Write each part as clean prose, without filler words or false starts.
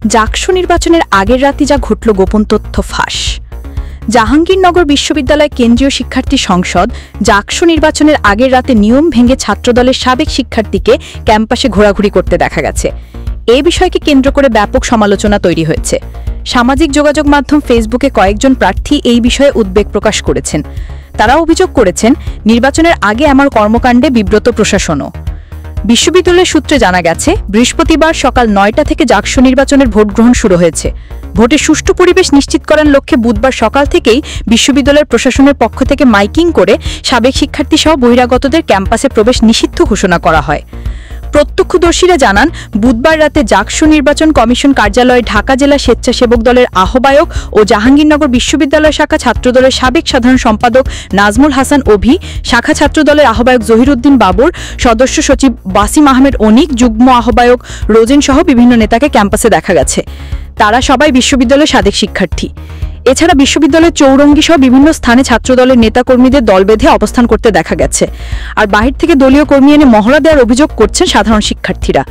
জাকসু নির্বাচনের আগের রাতে যা ঘটল গোপন তথ্য ফাঁস। জাহাঙ্গীরনগর বিশ্ববিদ্যালয় কেন্দ্রীয় শিক্ষার্থী সংসদ জাকসু নির্বাচনের আগের রাতে নিয়ম ভেঙে ছাত্রদলের সাবেক শিক্ষার্থীকে ক্যাম্পাসে ঘোরাঘুরি করতে দেখা গেছে। এই বিষয়কে কেন্দ্র করে ব্যাপক সমালোচনা তৈরি হয়েছে। সামাজিক যোগাযোগ মাধ্যম ফেসবুকে কয়েকজন প্রার্থী এই বিষয়ে উদ্বেগ প্রকাশ করেছেন। তারা অভিযোগ করেছেন, নির্বাচনের আগে আমার কর্মকাণ্ডে বিব্রত প্রশাসনও। বিশ্ববিদ্যালয়ের সূত্রে জানা গেছে, বৃহস্পতিবার সকাল ৯টা থেকে জাকসু নির্বাচনের ভোট গ্রহণ শুরু হয়েছে। ভোটের সুষ্ঠু পরিবেশ নিশ্চিত করার লক্ষ্যে বুধবার সকাল থেকেই বিশ্ববিদ্যালয়ের প্রশাসনের পক্ষ থেকে মাইকিং করে সাবেক শিক্ষার্থী সহ বহিরাগতদের ক্যাম্পাসে প্রবেশ নিষিদ্ধ ঘোষণা করা হয়। প্রত্যক্ষদর্শীরা জানান, বুধবার রাতে জাকসু নির্বাচন কমিশন কার্যালয়ে ঢাকা জেলা স্বেচ্ছাসেবক দলের আহ্বায়ক ও জাহাঙ্গীরনগর বিশ্ববিদ্যালয় শাখা ছাত্রদলের সাবেক সাধারণ সম্পাদক নাজমুল হাসান অভি, শাখা ছাত্রদলের আহ্বায়ক জহিরুদ্দিন বাবুর, সদস্য সচিব বাসিম আহমেদ অনিক, যুগ্ম আহ্বায়ক রোজেন সহ বিভিন্ন নেতাকে ক্যাম্পাসে দেখা গেছে। তারা সবাই বিশ্ববিদ্যালয়ের সাবেক শিক্ষার্থী। এছাড়া বিশ্ববিদ্যালয়ের চৌরঙ্গি সহ বিভিন্ন স্থানে ছাত্রদলের নেতাকর্মীদের দল বেঁধে অবস্থান করতে দেখা গেছে। আর বাহির থেকে দলীয় কর্মী এনে মহড়া দেওয়ার অভিযোগ করছেন সাধারণ শিক্ষার্থীরা।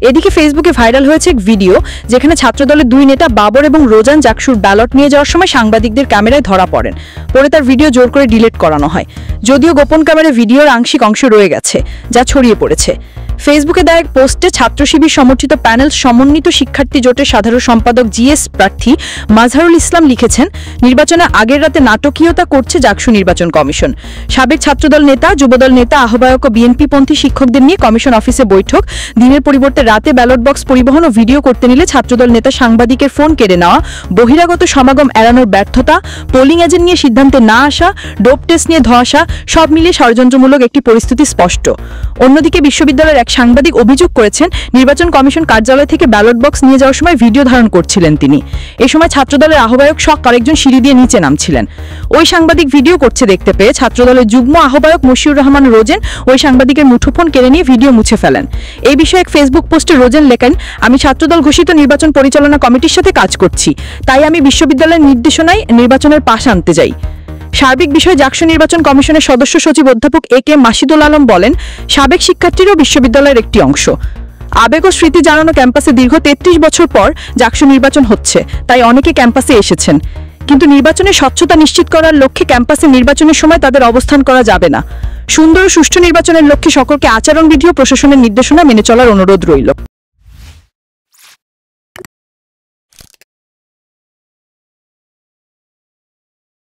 এদিকে ফেসবুকে ভাইরাল হয়েছে এক ভিডিও, যেখানে ছাত্রদলের দুই নেতা বাবর এবং রোজান জাকসুর ব্যালট নিয়ে যাওয়ার সময় সাংবাদিকদের ক্যামেরায় ধরা পড়েন। পরে তার ভিডিও জোর করে ডিলিট করানো হয়। যদিও গোপন ক্যামেরায় ভিডিওর আংশিক অংশ রয়ে গেছে, যা ছড়িয়ে পড়েছে। ফেসবুকে দেওয়া এক পোস্টে ছাত্র শিবির সমর্থিত প্যানেল সমন্বিত শিক্ষার্থী জোটের সাধারণ সম্পাদক জিএস প্রার্থী মাজহারুল ইসলাম লিখেছেন, নির্বাচনের আগের রাতে নাটকীয়তা করছে জাকসু নির্বাচন কমিশন। সাবেক ছাত্রদল নেতা, যুবদল নেতা, আহ্বায়ক ও বিএনপিপন্থী শিক্ষকদের নিয়ে কমিশন অফিসে বৈঠক। দিনের পরিবর্তে রাতে ব্যালট বক্স পরিবহন ও ভিডিও করতে নিলে ছাত্রদল নেতা সাংবাদিকের ফোন কেড়ে নেওয়া, বহিরাগত সমাগম এড়ানোর ব্যর্থতা, পোলিং এজেন্ট নিয়ে সিদ্ধান্তে না আসা, ডোপ টেস্ট নিয়ে ধোঁয়াশা, সব মিলিয়ে ষড়যন্ত্রমূলক একটি পরিস্থিতি স্পষ্ট। অন্যদিকে বিশ্ববিদ্যালয়ের এক সাংবাদিক অভিযোগ করেছেন, নির্বাচন কমিশন কার্যালয় থেকে ব্যালট বক্স নিয়ে যাওয়ার সময় ভিডিও ধারণ করছিলেন তিনি। এ সময় ছাত্রদলের আহ্বায়ক সহ আরেকজন সিঁড়ি দিয়ে নিচে নামছিলেন। ওই সাংবাদিক ভিডিও করছে দেখতে পেয়ে ছাত্রদলের যুগ্ম আহ্বায়ক মশিউর রহমান রোজেন ওই সাংবাদিকের মুঠোফোন কেড়ে নিয়ে ভিডিও মুছে ফেলেন। এই বিষয়ে এক ফেসবুক পোস্টে রোজেন লেখেন, আমি ছাত্রদল ঘোষিত নির্বাচন পরিচালনা কমিটির সাথে কাজ করছি, তাই আমি বিশ্ববিদ্যালয়ের নির্দেশনায় নির্বাচনের পাশ আনতে যাই। সার্বিক বিষয়ে জাকসু নির্বাচন কমিশনের সদস্য সচিব অধ্যাপক এ কে মাসিদুল আলম বলেন, সাবেক শিক্ষার্থীরাও বিশ্ববিদ্যালয়ের একটি অংশ। আবেগ ও স্মৃতি জানানো ক্যাম্পাসে দীর্ঘ ৩৩ বছর পর জাকসু নির্বাচন হচ্ছে, তাই অনেকে ক্যাম্পাসে এসেছেন। কিন্তু নির্বাচনের স্বচ্ছতা নিশ্চিত করার লক্ষ্যে ক্যাম্পাসে নির্বাচনের সময় তাদের অবস্থান করা যাবে না। সুন্দর ও সুষ্ঠু নির্বাচনের লক্ষ্যে সকলকে আচরণবিধি ও প্রশাসনের নির্দেশনা মেনে চলার অনুরোধ রইল।